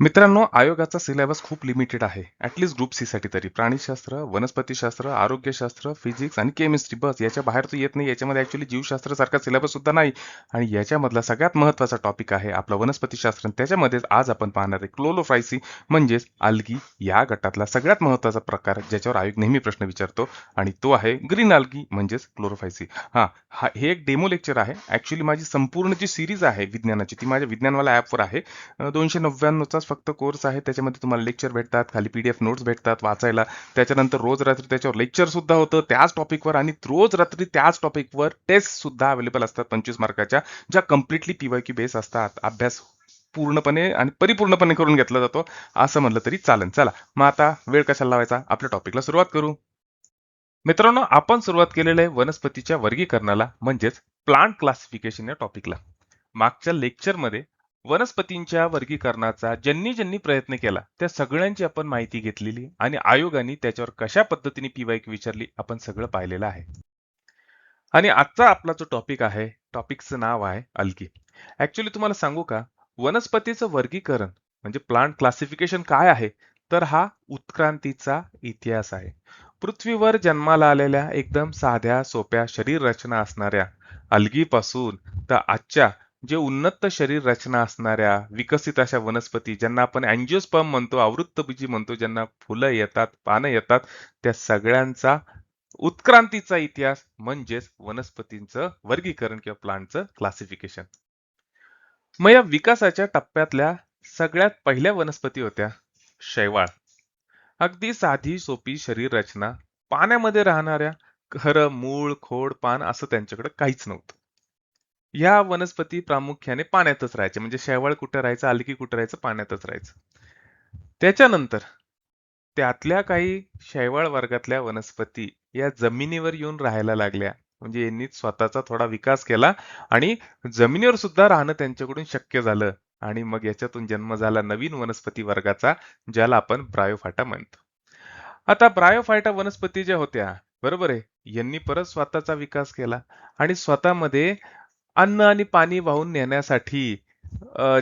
मित्रांनो, आयोगाचा सिलेबस खूप लिमिटेड आहे. ॲटलीस्ट ग्रुप सी साठी तरी. प्राणीशास्त्र, वनस्पतीशास्त्र, आरोग्यशास्त्र, फिजिक्स आणि केमिस्ट्री बस याच्या बाहेर तो येत नाही. याच्यामध्ये ॲक्च्युअली जीवशास्त्रासारखा सिलेबस सुद्धा नाही. आणि याच्यामधला सगळ्यात महत्त्वाचा टॉपिक आहे आपला वनस्पतीशास्त्र. आणि त्याच्यामध्येच आज आपण पाहणार आहे क्लोरोफायसी म्हणजेच अल्गी या गटातला सगळ्यात महत्त्वाचा प्रकार ज्याच्यावर आयोग नेहमी प्रश्न विचारतो आणि तो आहे ग्रीन अल्गी म्हणजेच क्लोरोफायसी. हे एक डेमो लेक्चर आहे. ॲक्च्युअली माझी संपूर्ण जी सीरीज आहे विज्ञानाची ती माझ्या विज्ञानवाला ॲपवर आहे. 299चाच फक्त कोर्स आहे. त्याच्यामध्ये तुम्हाला लेक्चर भेटतात, खाली PDF नोट्स भेटतात वाचायला. त्याच्यानंतर रोज रात्री त्याच्यावर लेक्चर सुद्धा होतं त्याच टॉपिकवर आणि रोज रात्री त्याच टॉपिकवर टेस्ट सुद्धा अवेलेबल असतात 25 मार्काच्या, ज्या कम्प्लिटली PYQ बेस असतात. अभ्यास पूर्णपणे आणि परिपूर्णपणे करून घेतला जातो असं म्हणलं तरी चालेल. चला मग आता वेळ कशाला लावायचा, आपल्या टॉपिकला सुरुवात करू. मित्रांनो, आपण सुरुवात केलेलं आहे वनस्पतीच्या वर्गीकरणाला म्हणजेच प्लांट क्लासिफिकेशन या टॉपिकला. मागच्या लेक्चरमध्ये वनस्पतींच्या वर्गीकरणाचा ज्यांनी ज्यांनी प्रयत्न केला त्या सगळ्यांची आपण माहिती घेतलेली आणि आयोगाने त्याच्यावर कशा पद्धतीने PYQ विचारली आपण सगळं पाहिलेलं आहे. आणि आजचा आपला जो टॉपिक आहे, टॉपिकचं नाव आहे अल्गी. ऍक्च्युली तुम्हाला सांगू का, वनस्पतीचं वर्गीकरण म्हणजे प्लांट क्लासिफिकेशन काय आहे, तर हा उत्क्रांतीचा इतिहास आहे. पृथ्वीवर जन्माला आलेल्या एकदम साध्या सोप्या शरीर रचना असणाऱ्या अल्गीपासून तर आजच्या जे उन्नत शरीर रचना असणाऱ्या विकसित अशा वनस्पती ज्यांना आपण अँजिओस्पर्म म्हणतो, आवृत्तबीजी म्हणतो, ज्यांना फुलं येतात, पानं येतात, त्या सगळ्यांचा उत्क्रांतीचा इतिहास म्हणजेच वनस्पतींचं वर्गीकरण किंवा प्लांटचं क्लासिफिकेशन. मग या विकासाच्या टप्प्यातल्या सगळ्यात पहिल्या वनस्पती होत्या शैवाळ. अगदी साधी सोपी शरीर रचना, पाण्यामध्ये राहणाऱ्या, खरं मूळ खोड पान असं त्यांच्याकडे काहीच नव्हतं. ह्या वनस्पती प्रामुख्याने पाण्यातच राहायचे, म्हणजे शैवाळ कुठं राहायचं, अलगी कुठं राहायचं, पाण्यातच राहायचं. त्याच्यानंतर त्यातल्या काही शैवाल वर्गातल्या वनस्पती या जमिनीवर येऊन राहायला लागल्या. म्हणजे यांनी स्वतःचा थोडा विकास केला आणि जमिनीवर सुद्धा राहणं त्यांच्याकडून शक्य झालं. आणि मग याच्यातून जन्म झाला नवीन वनस्पती वर्गाचा, ज्याला आपण ब्रायोफाटा म्हणतो. आता ब्रायोफायटा वनस्पती ज्या होत्या, बरोबर आहे, यांनी परत स्वतःचा विकास केला आणि स्वतःमध्ये अन्न आणि पाणी वाहून नेण्यासाठी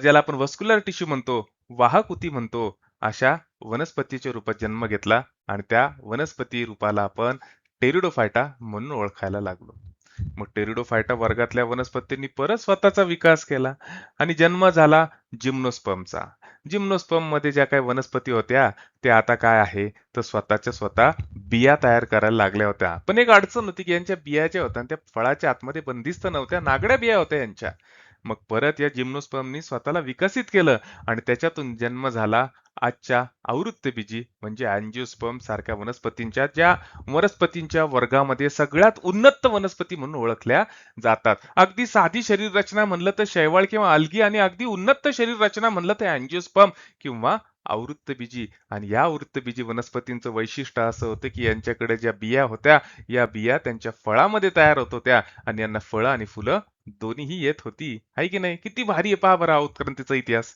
ज्याला आपण वस्क्युलर टिश्यू म्हणतो, वाहक उती म्हणतो, अशा वनस्पतीच्या रूपात जन्म घेतला आणि त्या वनस्पती रूपाला आपण टेरिडोफायटा म्हणून ओळखायला लागलो. मग टेरिडोफायटा वर्गातल्या वनस्पतींनी परत स्वतःचा विकास केला आणि जन्म झाला जिम्नोस्पर्मचा. जिम्नोस्पर्म मध्ये ज्या काही वनस्पती होत्या त्या आता काय आहे, तर स्वतःच्या स्वतः बिया तयार करायला लागल्या होत्या. पण एक अडचण होती की यांच्या बिया ज्या होत्या त्या फळाच्या आतमध्ये बंदिस्त नव्हत्या, नागड्या बिया होत्या यांच्या. मग परत या जिम्नोस्पर्मनी स्वतःला विकसित केलं आणि त्याच्यातून जन्म झाला आजच्या आवृत्तबीजी म्हणजे अँजिओस्पर्म सारख्या वनस्पतींच्या, ज्या वनस्पतींच्या वर्गामध्ये सगळ्यात उन्नत वनस्पती म्हणून ओळखल्या जातात. अगदी साधी शरीर रचना म्हणलं तर शैवाल किंवा अल्गी आणि अगदी उन्नत शरीर रचना म्हणलं तर अँजिओस्पर्म किंवा आवृत्तबीजी. आणि या आवृत्तबीजी वनस्पतींचं वैशिष्ट्य असं होतं की यांच्याकडे ज्या बिया होत्या या बिया त्यांच्या फळामध्ये तयार होत होत्या आणि यांना फळं आणि फुलं दोन्हीही येत होती. आहे की नाही? किती भारी आहे पहा बरं हा उत्क्रांतीचा इतिहास.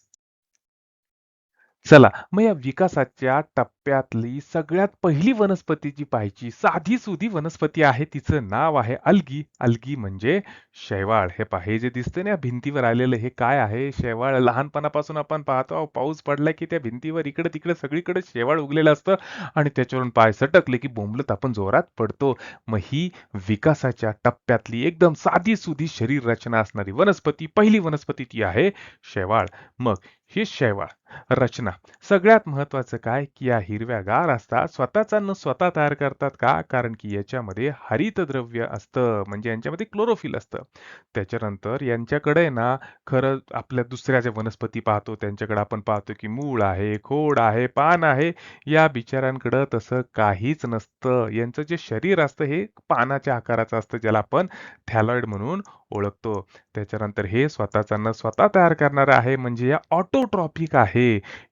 चला मग या विकासाच्या टप्प्यातली सगळ्यात पहिली वनस्पती जी पाहायची, साधी सुधी वनस्पती आहे, तिचं नाव आहे अल्गी. अल्गी म्हणजे शैवाळ. हे पहा, हे जे दिसतंय ना भिंतीवर आलेलं, हे काय आहे? शैवाळ. लहानपणापासून आपण पाहतो अहो, पाऊस पडला की त्या भिंतीवर इकडे तिकडे सगळीकडे शैवाळ उगलेलं असतं आणि त्याच्यावरून पाय सटकले की बोंबलत आपण जोरात पडतो. मग ही विकासाच्या टप्प्यातली एकदम साधी सुधी शरीर रचना असणारी वनस्पती, पहिली वनस्पती ती आहे शैवाळ. मग ही शैवाळ रचना, सगळ्यात महत्वाचं काय की या हिरव्यागार असतात, स्वतःचा अन्न स्वतः तयार करतात. का? कारण की याच्यामध्ये हरितद्रव्य असतं, म्हणजे यांच्यामध्ये क्लोरोफिल असतं. त्याच्यानंतर यांच्याकडे ना, खरं आपल्या दुसऱ्या ज्या वनस्पती पाहतो त्यांच्याकडे आपण पाहतो की मूळ आहे, खोड आहे, पान आहे. या बिचाऱ्यांकडं तसं काहीच नसतं. यांचं जे शरीर असतं हे पानाच्या आकाराचं असतं, ज्याला आपण थॅलॉइड म्हणून ओळखतो. त्याच्यानंतर हे स्वतःचं अन्न स्वतः तयार करणार आहे, म्हणजे या ऑटोट्रॉपिक आहे.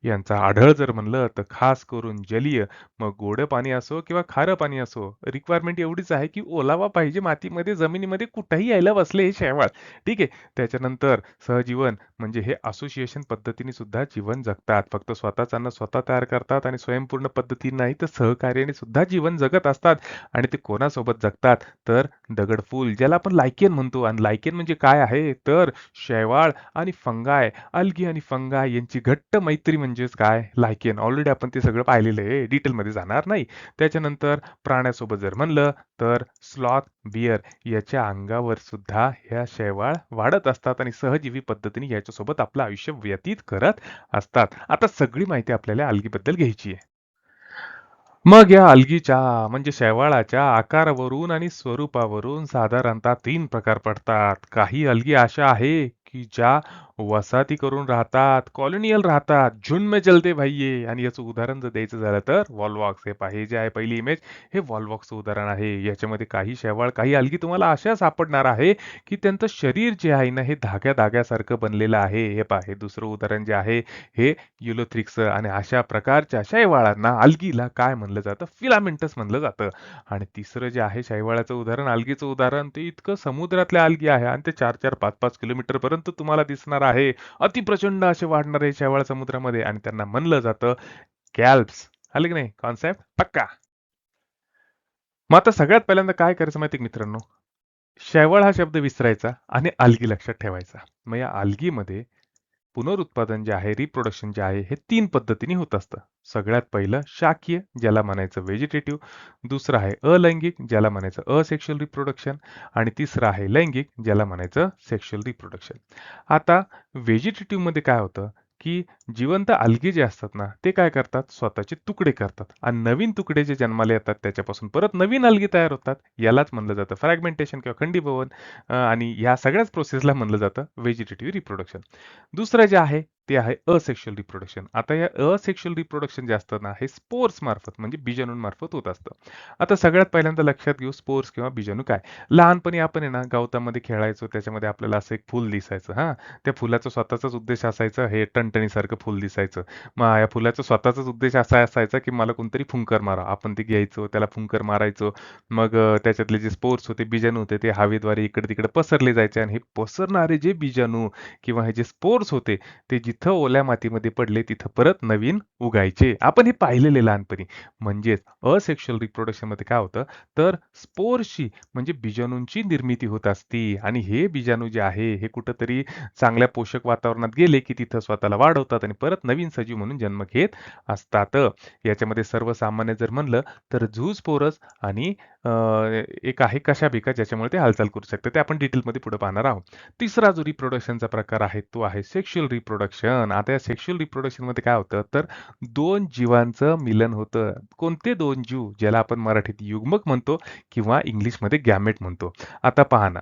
यांचा आढळ जर म्हणलं तर खास करून करून जलीय, मग गोड पाणी असो किंवा खारं पाणी असो, रिक्वायरमेंट एवढीच आहे की ओलावा पाहिजे मातीमध्ये, जमिनीमध्ये कुठेही यायला बसले हे शैवाल. ठीक आहे. त्याच्यानंतर सहजीवन म्हणजे हे असोसिएशन पद्धतीने सुद्धा जीवन जगतात. फक्त स्वतःच अन्न स्वतः तयार करतात आणि स्वयंपूर्ण पद्धतीने नाही तर सहकार्याने सुद्धा जीवन जगत असतात. आणि ते कोणासोबत जगतात तर दगडफूल, ज्याला आपण लायकेन म्हणतो. आणि लायकेन म्हणजे काय आहे तर शैवाल आणि फंगाय, अल्गी आणि फंगाय यांची घट्ट मैत्री म्हणजेच काय लायकेन. ऑलरेडी आपण ते सगळं पाहिलेलं आहे, डिटेलमध्ये जाणार नाही. त्याच्यानंतर प्राण्यासोबत जर म्हणलं तर स्लॉथ, बियर याच्या अंगावर सुद्धा ह्या शैवाल वाढत असतात आणि सहजीवी पद्धतीने याच्यासोबत आपलं आयुष्य व्यतीत करत असतात. आता सगळी माहिती आपल्याला अल्गीबद्दल घ्यायची आहे. मग या अल्गीच्या म्हणजे शैवाळाच्या आकारावरून आणि स्वरूपावरून साधारणतः 3 प्रकार पडतात. काही अल्गी अशा आहे की ज्या वसाहती करून राहतात, कॉलोनियल राहतात, झुंड में चलते भाई ये. आणि याचं उदाहरण जर द्यायचं झालं तर वॉलवॉक्स. हे पहा, हे जे आहे पहिली इमेज, हे वॉलवॉक्सचं उदाहरण आहे. याच्यामध्ये काही शैवाळ, काही अल्गी तुम्हाला अशा सापडणार आहे की त्यांचं शरीर जे आहे ना हे धाग्या-धाग्यासारखं बनलेलं आहे. हे पहा, हे दुसरं उदाहरण जे आहे हे युलोथ्रिक्स. आणि अशा प्रकारच्या शैवाळांना अल्गीला काय म्हणलं जातं फिलामेंटस म्हणलं जातं. आणि तिसरं जे आहे शैवाळाचं उदाहरण, अल्गीचं उदाहरण, ते इतकं समुद्रातल्या अल्गी आहे आणि ते 4-4 5-5 किलोमीटर पर्यंत तुम्हाला दिसणार आहे. अतिप्रचंड असे वाढणारे शैवाळ समुद्रामध्ये आणि त्यांना म्हणलं जातं कॅल्प्स. आले की नाही कॉन्सेप्ट पक्का. मग आता सगळ्यात पहिल्यांदा काय करायचं माहिती आहे मित्रांनो, शैवाळ हा शब्द विसरायचा आणि अल्गी लक्षात ठेवायचा. मग या अल्गीमध्ये पुनरुत्पादन जे आहे, रिप्रोडक्शन जे आहे, हे 3 पद्धतीने होत असतं. सगळ्यात पहिलं शाकीय, ज्याला म्हणायचं व्हेजिटेटिव्ह. दुसरं आहे अलैंगिक, ज्याला म्हणायचं असेक्शुअल रिप्रोडक्शन. आणि तिसरं आहे लैंगिक, ज्याला म्हणायचं सेक्शुअल रिप्रोडक्शन. आता व्हेजिटेटिव्हमध्ये काय होतं, की जिवंत अल्गी जे असतात ना, ते काय करतात, स्वतःचे तुकडे करतात आणि नवीन तुकडे जे जन्माला येतात त्याच्यापासून परत नवीन अल्गी तयार होतात. यालाच म्हणलं जातं फ्रॅगमेंटेशन किंवा खंडीभवन. आणि या सगळ्याच प्रोसेसला म्हणलं जातं व्हेजिटेटिव्ह रिप्रोडक्शन. दुसरं जे आहे ते आहे असेक्शुअल रिप्रोडक्शन. आता या असेक्शुअल रिप्रोडक्शन जे असतं ना, हे स्पोर्स मार्फत म्हणजे बीजाणूंमार्फत होत असतं. आता सगळ्यात पहिल्यांदा लक्षात घेऊ स्पोर्स किंवा बीजाणू काय. लहानपणी आपण आहे ना गवतामध्ये खेळायचो, त्याच्यामध्ये आपल्याला असं एक फुल दिसायचं. हा, त्या फुलाचा स्वतःचाच उद्देश असायचा, हे टणटणीसारखं फुल दिसायचं. मग या फुलाचा स्वतःचाच उद्देश असा असायचा की मला कोणतरी फुंकर मारा. आपण ते घ्यायचो, त्याला फुंकर मारायचो. मग त्याच्यातले जे स्पोर्स होते, बीजाणू होते, ते हवेद्वारे इकडे तिकडे पसरले जायचे आणि हे पसरणारे जे बीजाणू किंवा हे जे स्पोर्स होते ते जिथं ओल्या मातीमध्ये पडले तिथं परत नवीन उगायचे. आपण हे पाहिलेले लहानपणी. म्हणजेच असेक्शुअल रिप्रोडक्शन मध्ये काय होतं तर स्पोर्सची म्हणजे बीजाणूंची निर्मिती होत असती आणि हे बीजाणू जे आहे हे कुठंतरी चांगल्या पोषक वातावरणात गेले की तिथं स्वतःला वाढवतात आणि परत नवीन सजीव म्हणून जन्म घेत असतात. याच्यामध्ये सर्वसामान्य जर म्हणलं तर झूस्पोरस आणि एक आहे कशाभिका, ज्याच्यामुळे ते हालचाल करू शकते. ते आपण डिटेलमध्ये पुढे पाहणार आहोत. तिसरा जो रिप्रोडक्शनचा प्रकार आहे तो आहे सेक्शुअल रिप्रोडक्शन. आता या सेक्शुअल रिप्रोडक्शन मध्ये काय होतं तर 2 जीवांचं मिलन होतं. कोणते 2 जीव, ज्याला आपण मराठीत युग्मक म्हणतो किंवा इंग्लिशमध्ये गॅमेट म्हणतो. आता पहा ना,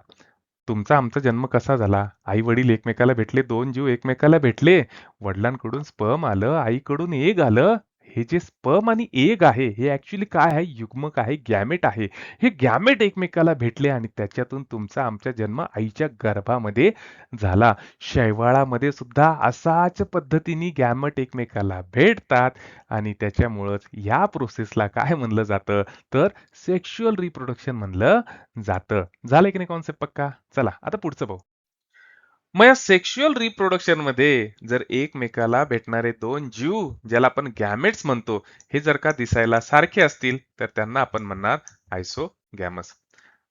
तुमचा आमचा जन्म कसा झाला? आई वडील एकमेकाला भेटले, 2 जीव एकमेकाला भेटले. वडिलांकडून स्पर्म आलं, आईकडून एग आलं. हे जे स्पर्म आणि एग आहे हे ऍक्च्युली काय आहे, युग्मक आहे, गॅमेट आहे. हे गॅमेट एकमेकाला भेटले आणि त्याच्यातून तुमचा आमचा जन्म आईच्या गर्भामध्ये झाला. शैवाळामध्ये सुद्धा असाच पद्धतीने गॅमेट एकमेकाला भेटतात आणि त्याच्यामुळंच या प्रोसेसला काय म्हणलं जातं तर सेक्शुअल रिप्रोडक्शन म्हणलं जातं. झालं की नाही कॉन्सेप्ट पक्का? चला आता पुढचं पाहू. मग या सेक्शुअल रिप्रोडक्शन मध्ये जर एकमेकाला भेटणारे 2 जीव, ज्याला आपण गॅमेट्स म्हणतो, हे जर का दिसायला सारखे असतील तर त्यांना आपण म्हणणार आयसोगॅमस.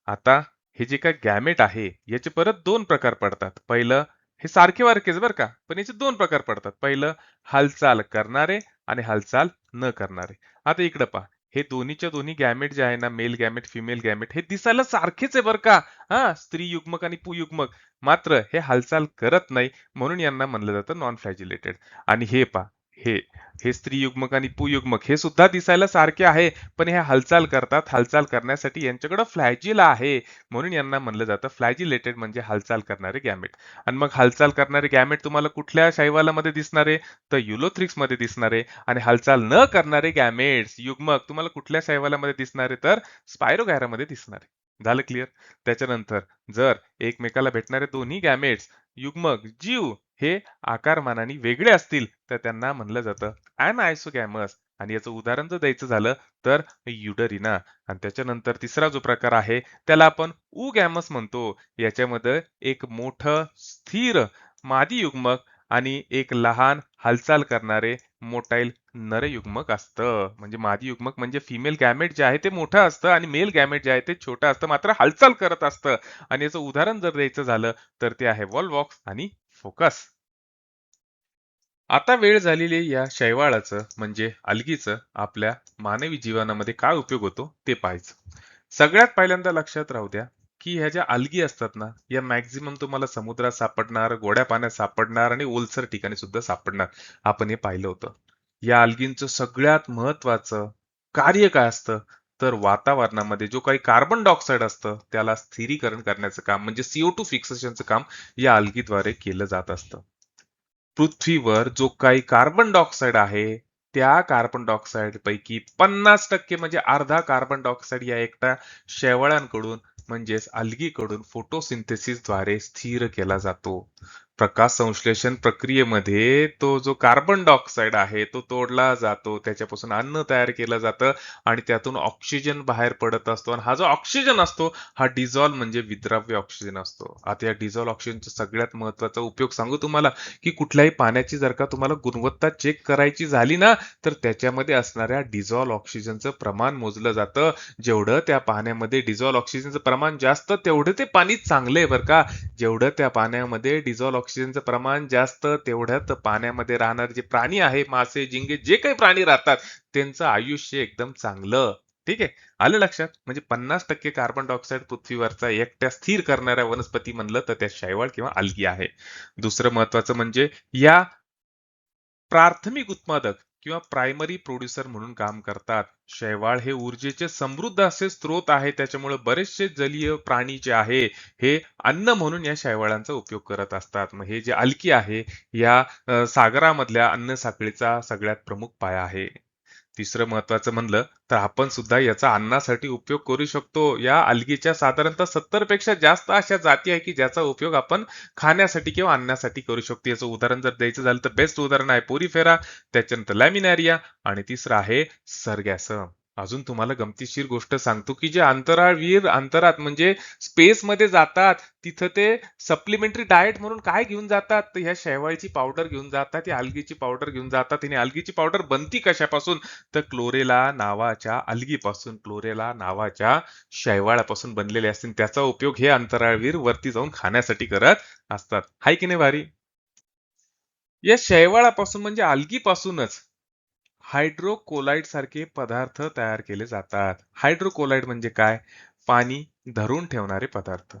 आता हे जे काय गॅमेट आहे याचे परत 2 प्रकार पडतात. पहिलं, हे सारखे वारखेच बरं का, पण याचे 2 प्रकार पडतात. पहिलं, हालचाल करणारे आणि हालचाल न करणारे. आता इकडे पहा, हे दोन्हीच्या दोन्ही गॅमेट जे आहे ना, मेल गॅमेट फिमेल गॅमेट, हे दिसायला सारखेच आहे बरं का. हा, स्त्री युग्मक आणि पुयुग्मक. मात्र हे हालचाल करत नाही म्हणून यांना म्हणलं जातं नॉन फ्लॅजिलेटेड. आणि हे पहा, हे हे स्त्री युग्मक आणि पुयुग्मक हे सुद्धा दिसायला सारखे आहे, पण हे हालचाल करतात. हालचाल करण्यासाठी यांच्याकडे फ्लॅजिला आहे म्हणून यांना म्हणलं जातं फ्लॅजिलेटेड म्हणजे हालचाल करणारे गॅमेट. आणि मग हालचाल करणारे गॅमेट तुम्हाला कुठल्या शैवालामध्ये दिसणारे तर युलोथ्रिक्स मध्ये दिसणारे. आणि हालचाल न करणारे गॅमेट्स युग्मक तुम्हाला कुठल्या शैवालामध्ये दिसणारे तर स्पायरोगॅरामध्ये दिसणारे. झालं क्लिअर? त्याच्यानंतर जर एकमेकाला भेटणारे दोन्ही गॅमेट्स युग्मक जीव हे आकारमानाने वेगळे असतील तर त्यांना म्हणलं जातं अनआयसोगॅमस. आणि याचं उदाहरण जर द्यायचं झालं तर युडरिना. आणि त्याच्यानंतर तिसरा जो प्रकार आहे त्याला आपण उगॅमस म्हणतो. याच्यामध्ये एक मोठं स्थिर मादी युग्मक आणि एक लहान हालचाल करणारे मोटाईल नरयुग्मक असतं. म्हणजे मादी युग्मक म्हणजे फिमेल गॅमेट जे आहे ते मोठं असतं आणि मेल गॅमेट जे आहे ते छोटं असतं, मात्र हालचाल करत असतं. आणि याचं उदाहरण जर द्यायचं झालं तर ते आहे वॉल्वॉक्स आणि फोकस. आता वेळ झालेली आहे या शैवाळाचं म्हणजे अल्गीचं आपल्या मानवी जीवनामध्ये काय उपयोग होतो ते पाहायचं. सगळ्यात पहिल्यांदा लक्षात राहू द्या की ह्या ज्या अल्गी असतात ना, या मॅक्झिमम तुम्हाला समुद्रात सापडणार, गोड्या पाण्यात सापडणार आणि ओलसर ठिकाणी सुद्धा सापडणार. आपण हे पाहिलं होतं. या अल्गींचं सगळ्यात महत्वाचं कार्य काय असतं, तर वातावरणामध्ये जो काही कार्बन डायऑक्साईड असतं त्याला स्थिरीकरण करण्याचं काम म्हणजे CO2 फिक्सेशनचं काम या अल्गीद्वारे केलं जात असतं. पृथ्वीवर जो काही कार्बन डायऑक्साईड आहे, त्या कार्बन डायऑक्साईड पैकी 50% म्हणजे अर्धा कार्बन डायऑक्साईड या एकट्या शेवाळांकडून म्हणजेच अल्गीकडून फोटोसिंथेसिसद्वारे स्थिर केला जातो. प्रकाश संश्लेषण प्रक्रियेमध्ये तो जो कार्बन डायऑक्साईड आहे तो तोडला जातो. त्याच्यापासून अन्न तयार केलं जातं आणि त्यातून ऑक्सिजन बाहेर पडत असतो. आणि हा जो ऑक्सिजन असतो हा डिझॉल्व्ह म्हणजे विद्राव्य ऑक्सिजन असतो. आता या डिझॉल्व्ह ऑक्सिजनचा सगळ्यात महत्वाचा उपयोग सांगू तुम्हाला, की कुठल्याही पाण्याची जर का तुम्हाला गुणवत्ता चेक करायची झाली ना, तर त्याच्यामध्ये असणाऱ्या डिझॉल्व्ह ऑक्सिजनचं प्रमाण मोजलं जातं. जेवढं त्या पाण्यामध्ये डिझॉल्व्ह ऑक्सिजनचं प्रमाण जास्त तेवढं ते पाणी चांगलं आहे बरं का. जेवढं त्या पाण्यामध्ये डिझॉल्व्ह ऑक्सिजनचं प्रमाण जास्त तेवढ्यात पाण्यामध्ये राहणारे जे प्राणी आहे, मासे, झिंगे जे काही प्राणी राहतात त्यांचं आयुष्य एकदम चांगलं. ठीक आहे, आलं लक्षात. म्हणजे 50% कार्बन डायऑक्साईड पृथ्वीवरचा एकट्या स्थिर करणाऱ्या वनस्पती म्हणलं तर त्या शैवाल किंवा अल्गी आहे. दुसरं महत्वाचं म्हणजे या प्राथमिक उत्पादक किंवा प्रायमरी प्रोड्युसर म्हणून काम करतात. शैवाल हे ऊर्जेचे समृद्ध असे स्रोत आहे. त्याच्यामुळे बरेचसे जलीय प्राणी जे आहे हे अन्न म्हणून या शैवाळांचा उपयोग करत असतात. मग हे जे अल्की आहे या सागरामधल्या अन्न साखळीचा सगळ्यात प्रमुख पाया आहे. तिसरं महत्वाचं म्हणलं तर आपण सुद्धा याचा अन्नासाठी उपयोग करू शकतो. या अल्गीच्या साधारणतः 70 पेक्षा जास्त अशा जाती आहे की ज्याचा उपयोग आपण खाण्यासाठी किंवा अन्नासाठी करू शकतो. याचं उदाहरण जर द्यायचं झालं तर बेस्ट उदाहरण आहे पोरीफेरा, त्याच्यानंतर लॅमिनारिया आणि तिसरं आहे सरगॅसम. अजून तुम्हाला गमतीशीर गोष्ट सांगतो की जे अंतराळवीर अंतरात म्हणजे स्पेस मध्ये जातात तिथं ते सप्लिमेंटरी डाएट म्हणून काय घेऊन जातात, तर ह्या शेवाळची पावडर घेऊन जातात, या अल्गीची पावडर घेऊन जातात. आणि अल्गीची पावडर बनती कशापासून, तर क्लोरेला नावाच्या अल्गीपासून, क्लोरेला नावाच्या शैवाळापासून बनलेले असतील. त्याचा उपयोग हे अंतराळवीर वरती जाऊन खाण्यासाठी करत असतात. हाय की नाही भारी. या शैवाळापासून म्हणजे अल्गीपासूनच हायड्रोकोलाइड सारखे पदार्थ तयार केले जातात. हायड्रोकोलाइड म्हणजे काय, पाणी धरून ठेवणारे पदार्थ.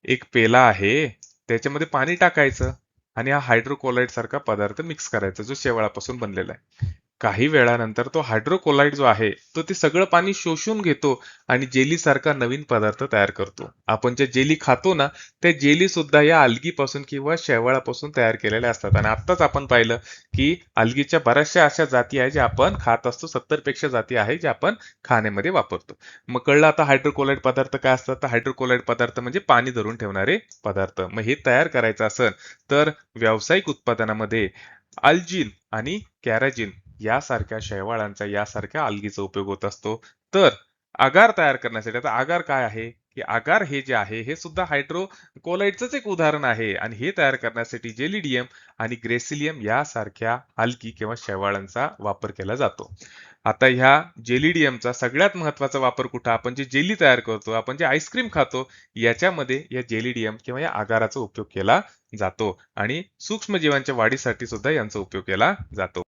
एक पेला आहे, त्याच्यामध्ये पाणी टाकायचं आणि हा हायड्रोकोलाइड सारखा पदार्थ मिक्स करायचा जो शेवाळापासून बनलेला आहे. काही वेळानंतर तो हायड्रोकोलाइड जो आहे तो ते सगळं पाणी शोषून घेतो आणि जेली सारखा नवीन पदार्थ तयार करतो. आपण जे जेली खातो ना, त्या जेली सुद्धा या अल्गीपासून किंवा शेवाळापासून तयार केलेल्या असतात. आणि आत्ताच आपण पाहिलं की अल्गीच्या बऱ्याचशा अशा जाती आहेत ज्या आपण खात असतो. 70 पेक्षा जाती आहेत ज्या आपण खाण्यामध्ये वापरतो. मग कळलं आता हायड्रोकोलाइड पदार्थ काय असतात. तर हायड्रोकोलाइड पदार्थ म्हणजे पाणी धरून ठेवणारे पदार्थ. मग हे तयार करायचं असेल तर व्यावसायिक उत्पादनामध्ये अल्जिन आणि कॅराजिन यासारख्या शैवाळांचा यासारख्या अल्गीचा उपयोग होत असतो. तर आगार तयार करण्यासाठी, आता आगार काय आहे की आगार हे जे आहे हे सुद्धा हायड्रोकोलाइडचंच एक उदाहरण आहे. आणि हे तयार करण्यासाठी जेलिडियम आणि ग्रेसिलियम यासारख्या अल्गी किंवा शैवाळांचा वापर केला जातो. आता ह्या जेलिडियमचा सगळ्यात महत्वाचा वापर कुठं, आपण जे जेली तयार करतो, आपण जे आईस्क्रीम खातो, याच्यामध्ये या जेलिडियम किंवा या आगाराचा उपयोग केला जातो. आणि सूक्ष्मजीवांच्या वाढीसाठी सुद्धा यांचा उपयोग केला जातो.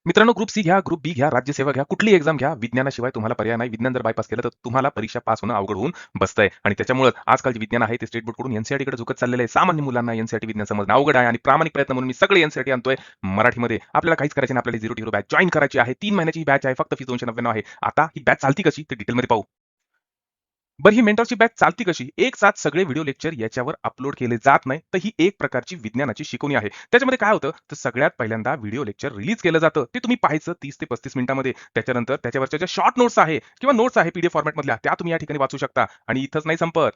मित्रांनो, ग्रुप सी घ्या, ग्रुप बी घ्या, राज्यसेवा घ्या, कुठलीही एक्झाम घ्या, विज्ञानाशिवाय तुम्हाला पर्याय नाही. विज्ञान जर बायपास केलं तर तुम्हाला परीक्षा पास होणं अवघड होऊन बसतंय. आणि त्याच्यामुळे आजकाल जे विज्ञान आहे ते स्टेट बोर्ड कडून एनसीईआरटी कडे झुकत चाललेलं आहे. सामान्य मुलांना एनसीईआरटी विज्ञान समजणं अवघड आहे आणि प्रामाणिक प्रयत्न म्हणून मी सगळे एनसीईआरटी आणतोय मराठीमध्ये. आपल्याला काहीच करायचं नाही, आपल्याला zero to hero batch join करायची आहे. 3 महिन्याची बॅच आहे, फक्त फी 299 आहे. आता ही बॅच चालती कशी ते डिटेलमध्ये पाहू. बरं, ही मेंटरशिप बॅच चालती कशी? एक साथ सगळे व्हिडिओ लेक्चर याच्यावर अपलोड केले जात नाही, तर ही एक प्रकारची विज्ञानाची शिकवणी आहे. त्याच्यामध्ये काय होतं, तर सगळ्यात पहिल्यांदा व्हिडिओ लेक्चर रिलीज केलं जातं. ते तुम्ही पाहायचं 30 ते 35 मिनिटांमध्ये. त्याच्यानंतर त्याच्यावरच्या ज्या शॉर्ट नोट्स आहे किंवा नोट्स आहे पीडीएफ फॉर्मॅटमधल्या त्या तुम्ही या ठिकाणी वाचू शकता. आणि इथंच नाही संपत.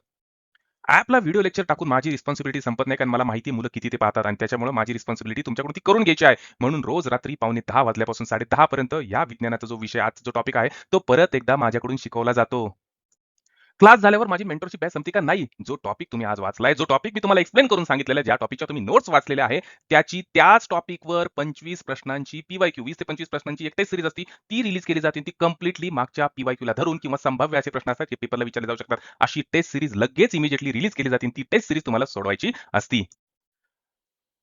ॲपला व्हिडिओ लेक्चर टाकून माझी रिस्पॉन्सिबिलिटी संपत नाही, कारण मला माहिती आहे मुलं किती ते पाहतात आणि त्याच्यामुळे माझी रिस्पॉन्सिबिलिटी तुमच्याकडून ती करून घ्यायची आहे. म्हणून रोज रात्री 9:45 वाजल्यापासून 10:30 पर्यंत या विज्ञानाचा जो विषय आजचा जो टॉपिक आहे, तो परत एकदा माझ्याकडून शिकवला जातो. क्लास झाल्यावर माझी मेंटरशिप बॅच संपते का? नाही. जो टॉपिक तुम्ही आज वाचलाय, जो टॉपिक मी तुम्हाला एक्सप्लेन करून सांगितलेला आहे, ज्या टॉपिकच्या तुम्ही नोट्स वाचलेल्या आहे, त्याच टॉपिकवर 25 प्रश्नांची पी-वाय-क्यू 20 ते 25 प्रश्नांची एक टेस्ट सीरीज असते. ती रिलीज केली जाते. ती कंप्लीटली मागच्या पी-वाय-क्यूला धरून किंवा संभाव्य असे प्रश्न असतात जे पेपरला विचारले जाऊ शकतात. अशी टेस्ट सीरीज लगेच इमिडिएटली रिलीज केली जाते. ती टेस्ट सीरीज तुम्हाला सोडवायची असती.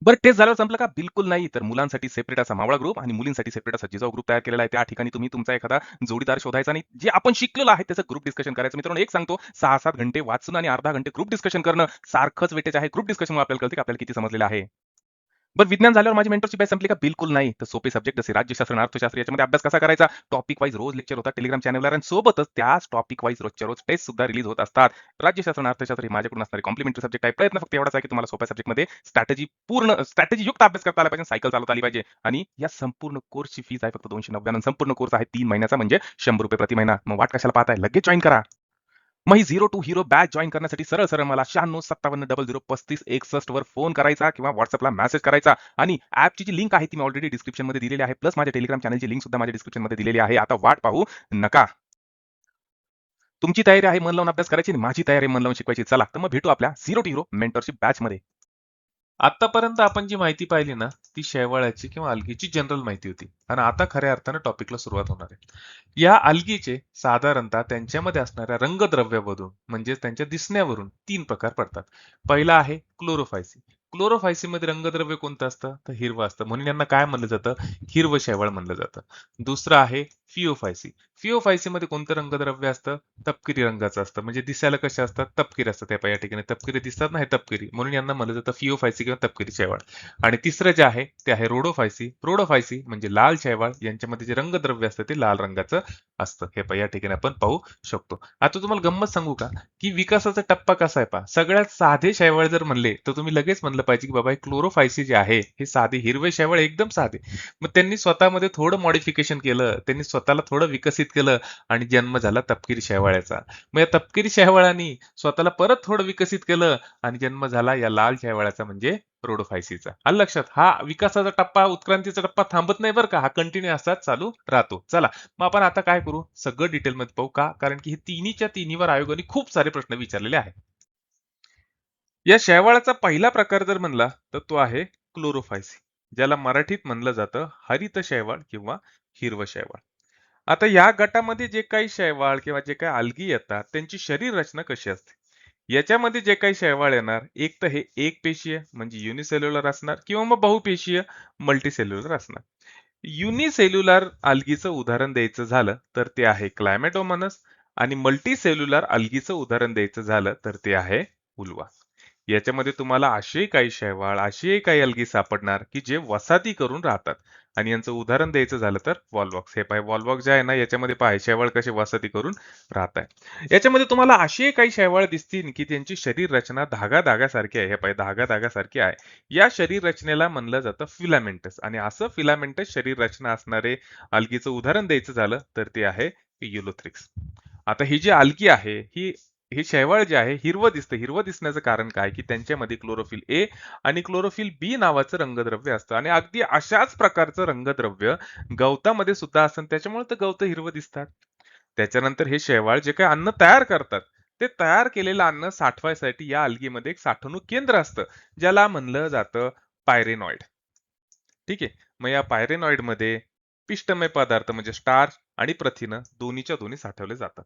बरं टेस्ट झाल्यावर संपलं का? बिलकुल नाही. तर मुलांसाठी सेपरेट असा मावळा ग्रुप आणि मुलींसाठी सेपरेट असा जिजाऊ ग्रुप तयार केलेला आहे. त्या ठिकाणी तुम्ही तुमचा एखादा जोडीदार शोधायचा आणि जे आपण शिकलेलो आहे त्याचं ग्रुप डिस्कशन करायचं. मित्रांनो एक सांगतो 6-7 घंटे वाचून आणि अर्धा घंटे ग्रुप डिस्कशन करणं सारखंच वेटेज आहे. ग्रुप डिस्कशनमुळे आपल्याला कळते की आपल्याला किती समजलेलं आहे. बरं विज्ञान झाल्यावर माझी मेंटरशिप बॅच संपली का? बिलकुल नाही. तर सोपे सब्जेक्ट जसे राज्यशास्त्र आणि अर्थशास्त्र याच्यामध्ये अभ्यास कसा करायचा? टॉपिक वाईज रोज लेक्चर होतात टेलिग्राम चॅनलवर आणि सोबतच त्याच टॉपिक वाईज रोजच्या रोज टेस्ट सुद्धा रिलीज होत असतात. राज्यशास्त्र आणि अर्थशास्त्र हे माझ्याकडून असणारे कॉम्प्लिमेंटरी सब्जेक्ट आहे. प्रयत्न फक्त एवढाच आहे की तुम्हाला सोप्या सब्जेक्टमध्ये स्ट्रॅटेजी युक्त अभ्यास करता आला पाहिजे, सायकल चालवता आली पाहिजे आणि या संपूर्ण कोर्सची फीस आहे फक्त 299. संपूर्ण कोर्स आहे 3 महिन्याचा म्हणजे ₹100 प्रति महिना. मग वाट कशाला पाहताय? लगेच जॉइन करा. मग ही zero to hero batch join करण्यासाठी सरळ सरळ मला 9657003561 वर फोन करायचा किंवा व्हॉट्सअपला मेसेज करायचा आणि ऍपची जी लिंक आहे ती मी ऑलरेडी डिस्क्रिप्शन मध्ये दिलेली आहे. प्लस माझ्या टेलिग्राम चॅनलची लिंक सुद्धा माझ्या डिस्क्रिप्शन मध्ये दिलेली आहे. आता वाट पाहू नका. तुमची तयारी आहे मन लावून अभ्यास करायची आणि माझी तयारी आहे मन लावून शिकवायची. चला तर मग भेटू आपल्या zero to hero mentorship batch मध्ये. आतापर्यंत आपण जी माहिती पाहिली ना, ती शेवाळाची किंवा अल्गीची जनरल माहिती होती आणि आता खऱ्या अर्थानं टॉपिकला सुरुवात होणार आहे. या अल्गीचे साधारणतः त्यांच्यामध्ये असणाऱ्या रंगद्रव्यावरून म्हणजे त्यांच्या दिसण्यावरून 3 प्रकार पडतात. पहिला आहे क्लोरोफायसी. क्लोरोफायसीमध्ये रंगद्रव्य कोणतं असतं? तर हिरवं असतं. म्हणून यांना काय म्हणलं जातं? हिरवं शेवाळ म्हणलं जातं. दुसरं आहे फिओफायसी. फिओफायसीमध्ये कोणतं रंगद्रव्य असतं? तपकिरी रंगाचं असतं. म्हणजे दिसायला कसे असतात? तपकिरी असतात. त्या या ठिकाणी तपकिरी दिसतात ना, हे तपकिरी. म्हणून यांना म्हणलं जातं फिओफायसी किंवा तपकिरी शेवाळ. आणि तिसरं जे आहे ते आहे रोडोफायसी. रोडोफायसी म्हणजे लाल शेवाळ. यांच्यामध्ये जे रंगद्रव्य असतं ते लाल रंगाचं असतं. हे या ठिकाणी आपण पाहू शकतो. आता तुम्हाला गंमत सांगू का, की विकासाचा टप्पा कसा आहे पहा. सगळ्यात साधे शेवाळ जर म्हणले तर तुम्ही लगेच म्हणलं पाहिजे की बाबा हे क्लोरोफायसी जे आहे हे साधे हिरवे शेवाळ एकदम साधे. मग त्यांनी स्वतःमध्ये थोडं मॉडिफिकेशन केलं, त्यांनी स्वतःला थोडं विकसित केलं आणि जन्म झाला तपकिरी शेवाळ्याचा. मग या तपकिरी शेवाळांनी स्वतःला परत थोडं विकसित केलं आणि जन्म झाला या लाल शेवाळ्याचा म्हणजे रोडोफायसीचा. आलं लक्षात? हा विकासाचा टप्पा, उत्क्रांतीचा टप्पा थांबत नाही बरं का, हा कंटिन्यू असाच चालू राहतो. चला मग आपण आता काय करू, सगळं डिटेलमध्ये पाहू का, कारण की हे तिन्हीच्या तिन्हीवर आयोगाने खूप सारे प्रश्न विचारलेले आहेत. या शेवाळाचा पहिला प्रकार जर म्हणला तर तो आहे क्लोरोफायसी, ज्याला मराठीत म्हणलं जातं हरित शेवाळ किंवा हिरवं शेवाळ. आता या गटामध्ये जे काही शैवाल किंवा जे काही आल्गी येतात त्यांची शरीर रचना कशी असते? याच्यामध्ये जे काही शैवाल येणार, एक तर हे एक पेशीय म्हणजे युनिसेल्युलर असणार किंवा मग बहुपेशीय मल्टीसेल्युलर असणार. युनिसेल्युलर अल्गीचं उदाहरण द्यायचं झालं तर ते आहे क्लायमॅटोमोनास आणि मल्टीसेल्युलर अल्गीचं उदाहरण द्यायचं झालं तर ते आहे उल्वा. याच्यामध्ये तुम्हाला असे काही शैवाल, असे काही अल्गी सापडणार की जे वसाहती करून राहतात आणि यांचं उदाहरण द्यायचं झालं तर वॉलवॉक्स. हे पाय वॉलवॉक्स जे आहे ना याच्यामध्ये पाय शैवाल कसे वसाहती करून राहत आहे. याच्यामध्ये तुम्हाला असे काही शैवाल दिसतील की त्यांची शरीर रचना धागा धागासारखी आहे. हे पाय धागा धागासारखी आहे. या शरीर रचनेला म्हणलं जातं फिलामेंटस आणि असं फिलामेंटस शरीर रचना असणारे अल्गीचं उदाहरण द्यायचं झालं तर ते आहे युलोथ्रिक्स. आता ही जी अल्गी आहे ही हे शैवाल जे आहे हिरवं दिसतं. हिरवं दिसण्याचं कारण काय की त्यांच्यामध्ये क्लोरोफिल ए आणि क्लोरोफिल बी नावाचं रंगद्रव्य असतं आणि अगदी अशाच प्रकारचं रंगद्रव्य गवतामध्ये सुद्धा असतं. त्याच्यामुळे तर गवत हिरवं दिसतात. त्याच्यानंतर हे शैवाल जे काही अन्न तयार करतात ते तयार केलेलं अन्न साठवायसाठी या अल्गीमध्ये एक साठवणूक केंद्र असतं ज्याला म्हणलं जातं पायरेनॉइड. ठीक आहे. मग या पायरेनॉइड मध्ये पिष्टमय पदार्थ म्हणजे स्टार्च आणि प्रथिनं दोन्हीच्या दोन्ही साठवले जातात.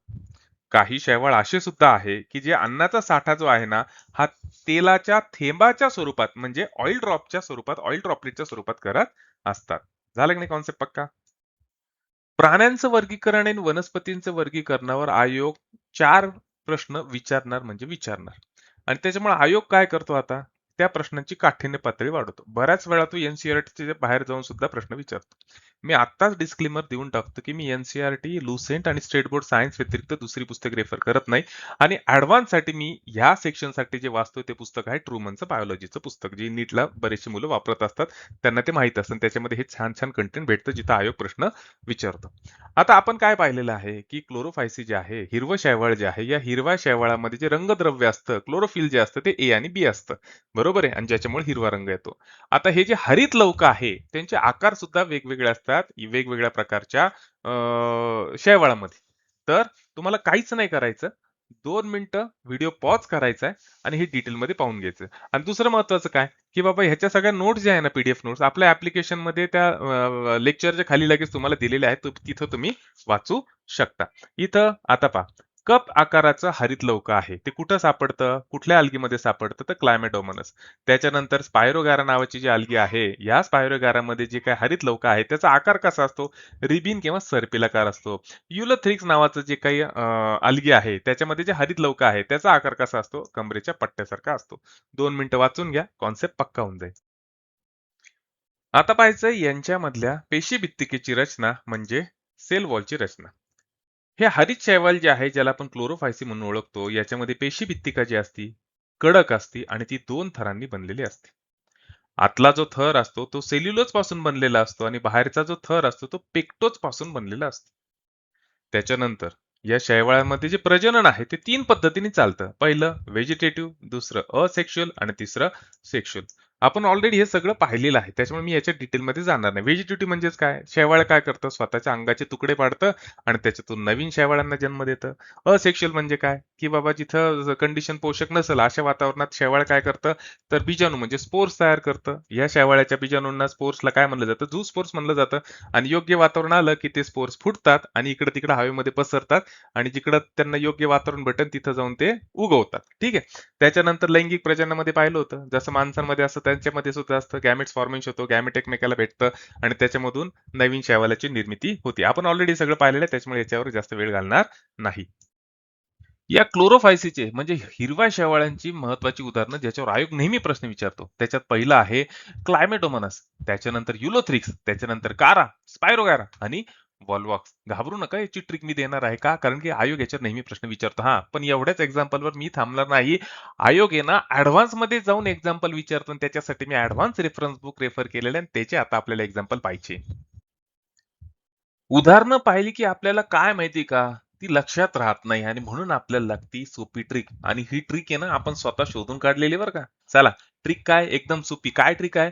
काही शैवाल असे सुद्धा आहे की जे अन्नाचा साठा जो आहे ना हा तेलाच्या थेंबाच्या स्वरूपात म्हणजे ऑइल ड्रॉपच्या स्वरूपात, ऑइल ड्रॉपलेटच्या स्वरूपात करत असतात. झालं की नाही कॉन्सेप्ट पक्का? प्राण्यांचं वर्गीकरण आणि वनस्पतींचं वर्गीकरणावर आयोग 4 प्रश्न विचारणार म्हणजे विचारणार. आणि त्याच्यामुळे आयोग काय करतो आता? त्या प्रश्नांची काठिण्य पातळी वाढवतो. बऱ्याच वेळा तो एनसीईआरटीच्या बाहेर जाऊन सुद्धा प्रश्न विचारतो. मी आत्ताच डिस्क्लेमर देऊन टाकतो की मी एनसीईआरटी, लुसेंट आणि स्टेट बोर्ड सायन्स व्यतिरिक्त दुसरी पुस्तक रेफर करत नाही. आणि ऍडव्हान्स साठी मी ह्या सेक्शन साठी जे वाचतो ते पुस्तक आहे ट्रुमनचं बायोलॉजीचं पुस्तक, जे नीटला बरेचशी मुलं वापरत असतात, त्यांना ते माहित असतं. त्याच्यामध्ये हे छान छान कंटेंट भेटतं जिथं आयोग प्रश्न विचारतो. आता आपण काय पाहिलेलं आहे की क्लोरोफायसी जे आहे, हिरवं शैवाळ जे आहे, या हिरव्या शैवाळामध्ये जे रंगद्रव्य असतं, क्लोरोफिल जे असतं, ते ए आणि बी असतं, बरोबर आहे, आणि ज्याच्यामुळे हिरवा रंग येतो. आता हे जे हरित लवक आहे त्यांचे आकार सुद्धा वेगवेगळे असतात वेगवेगळ्या प्रकारच्या शैवाळामध्ये. तर तुम्हाला काहीच नाही करायचं, 2 मिनिटं व्हिडिओ पॉज करायचा आहे आणि हे डिटेलमध्ये पाहून घ्यायचं. आणि दुसरं महत्वाचं काय की बाबा ह्याच्या सगळ्या नोट्स ज्या आहे ना, पीडीएफ नोट्स आपल्या ऍप्लिकेशन मध्ये त्या लेक्चरच्या खाली लगेच तुम्हाला दिलेले आहेत, तिथं तुम्ही वाचू शकता. इथं आता पहा, कप आकाराचं हरित लवक आहे, ते कुठं सापडतं, कुठल्या अल्गीमध्ये सापडतं, तर क्लायमेटोमोनस. त्याच्यानंतर स्पायरोगॅरा नावाची जी अल्गी आहे, या स्पायरोगॅरामध्ये जे काही हरित लवक आहे त्याचा आकार कसा असतो, रिबिन किंवा सर्पिलाकार असतो. युलोथ्रिक्स नावाचं जे काही अल्गी आहे त्याच्यामध्ये जे हरित लवक आहे त्याचा आकार कसा असतो, कमरेच्या पट्ट्यासारखा असतो. 2 मिनिटं वाचून घ्या, कॉन्सेप्ट पक्का होऊन जाईल. आता पाहायचं यांच्यामधल्या पेशीभित्तिकेची रचना म्हणजे सेल वॉलची रचना. हे हरित शैवाल जे आहे, ज्याला आपण क्लोरोफायसी म्हणून ओळखतो, याच्यामध्ये पेशीभित्तिका जी असती कडक असते आणि ती 2 थरांनी बनलेली असते. आतला जो थर असतो तो सेल्युलोज पासून बनलेला असतो आणि बाहेरचा जो थर असतो तो पेक्टोज पासून बनलेला असतो. त्याच्यानंतर या शैवाळामध्ये जे प्रजनन आहे ते 3 पद्धतीने चालतं. पहिलं व्हेजिटेटिव्ह, दुसरं असेक्शुअल आणि तिसरं सेक्शुअल. आपण ऑलरेडी हे सगळं पाहिलेलं आहे, त्याच्यामुळे मी याच्या डिटेलमध्ये जाणार नाही. व्हेजिटेटिव्ह म्हणजेच काय, शैवाळ काय करतं, स्वतःच्या अंगाचे तुकडे पाडतं आणि त्याच्यातून नवीन शैवाळांना जन्म देतं. असेक्शुअल म्हणजे काय की बाबा जिथं कंडिशन पोषक नसेल अशा वातावरणात शैवाळ काय करतं, तर बीजाणू म्हणजे स्पोर्स तयार करतं. या शैवाळाच्या बीजाणूंना स्पोर्सला काय म्हणलं जातं, झू स्पोर्स म्हणलं जातं. आणि योग्य वातावरण आलं की ते स्पोर्स फुटतात आणि इकडे तिकडे हवेमध्ये पसरतात आणि जिकडं त्यांना योग्य वातावरण भेटेल तिथं जाऊन ते उगवतात. ठीक आहे. त्याच्यानंतर लैंगिक प्रजननामध्ये पाहिलं होतं, जसं माणसांमध्ये असतं त्यांच्यामध्ये सुद्धा असतं, गॅमेट्स फॉर्मेशन होतो, गॅमेट एकमेकाला भेटतं आणि त्याच्यामधून नवीन शैवालाची निर्मिती होती. आपण ऑलरेडी सगळं पाहिलेलं आहे, त्याच्यामुळे याच्यावर जास्त वेळ घालणार नाही. या क्लोरोफायसीचे म्हणजे हिरव्या शैवाळांची महत्वाची उदाहरणं ज्याच्यावर आयोग नेहमी प्रश्न विचारतो, त्याच्यात पहिलं आहे क्लायमेटोमोनस, त्याच्यानंतर युलोथ्रिक्स, त्याच्यानंतर कारा, स्पायरोगॅरा आणि वॉल्वॉक्स. घाबरू नका, याची ट्रिक मी देणार आहे, का कारण की आयोग याच्यावर नेहमी प्रश्न विचारतो. हा, पण एवढ्याच एक्झाम्पलवर मी थांबणार नाही. आयोग आहे ना ऍडव्हान्स मध्ये जाऊन एक्झाम्पल विचारतो आणि त्याच्यासाठी मी ऍडव्हान्स रेफरन्स बुक रेफर केलेले आणि त्याचे आता आपल्याला एक्झाम्पल पाहिजे. उदाहरणं पाहिली की आपल्याला काय माहिती का, ती लक्षात राहत नाही आणि म्हणून आपल्याला लागती सोपी ट्रिक. आणि ही ट्रिक आहे ना आपण स्वतः शोधून काढलेली बरं का. चला, ट्रिक काय, एकदम सोपी. काय ट्रिक आहे,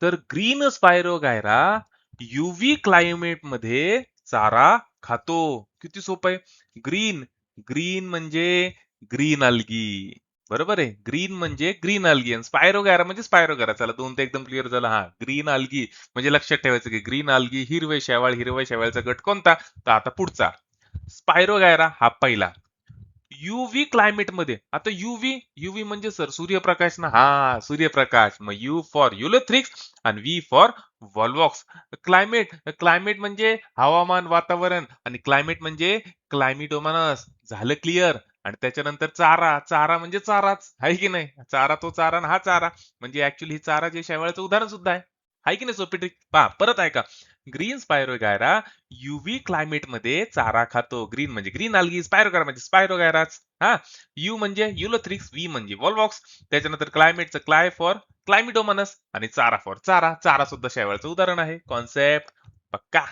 तर ग्रीन स्पायरोगायरा युव्ही क्लायमेट मध्ये चारा खातो. किती सोपं आहे. ग्रीन, ग्रीन म्हणजे ग्रीन अल्गी, बरोबर आहे. ग्रीन म्हणजे ग्रीन अल्गी आणि स्पायरोगॅरा म्हणजे स्पायरोगॅरा. चला, दोन तर एकदम क्लिअर झालं. हा, ग्रीन अल्गी म्हणजे लक्षात ठेवायचं की ग्रीन अल्गी हिरवे शेवाळ, हिरव्या शेवाळचा गट कोणता, तर आता पुढचा स्पायरोगॅरा हा पहिला. युव्ही क्लायमेट मध्ये, आता युव्ही, युव्ही म्हणजे सर सूर्यप्रकाश ना, हा सूर्यप्रकाश, मग यू फॉर युलोथ्रिक्स आणि V for Volvox. Climate, climate म्हणजे हवामान, वातावरण, आणि क्लायमेट म्हणजे क्लायमिडोमोनास. झालं क्लिअर. आणि त्याच्यानंतर चारा, चारा म्हणजे चाराच आहे की नाही, चारा तो चारा आणि हा चारा म्हणजे ऍक्च्युली ही चारा जे शेवाळाचं उदाहरण सुद्धा आहे की नाही. सोपी ट्रिक पहा, परत आहे का. ग्रीन स्पायरोगॅरा युव्ही क्लायमेट मध्ये चारा खातो. ग्रीन म्हणजे ग्रीन अल्गी, स्पायरोगॅरा म्हणजे स्पायरोगॅराच. हा, यू म्हणजे युलोथ्रिक्स, व्ही म्हणजे वॉल्वॉक्स, त्याच्यानंतर क्लायमेटचं क्लाय फॉर क्लायमिडोमोनस आणि चारा फॉर चारा. चारा सुद्धा शेवाळचं उदाहरण आहे. कॉन्सेप्ट पक्का.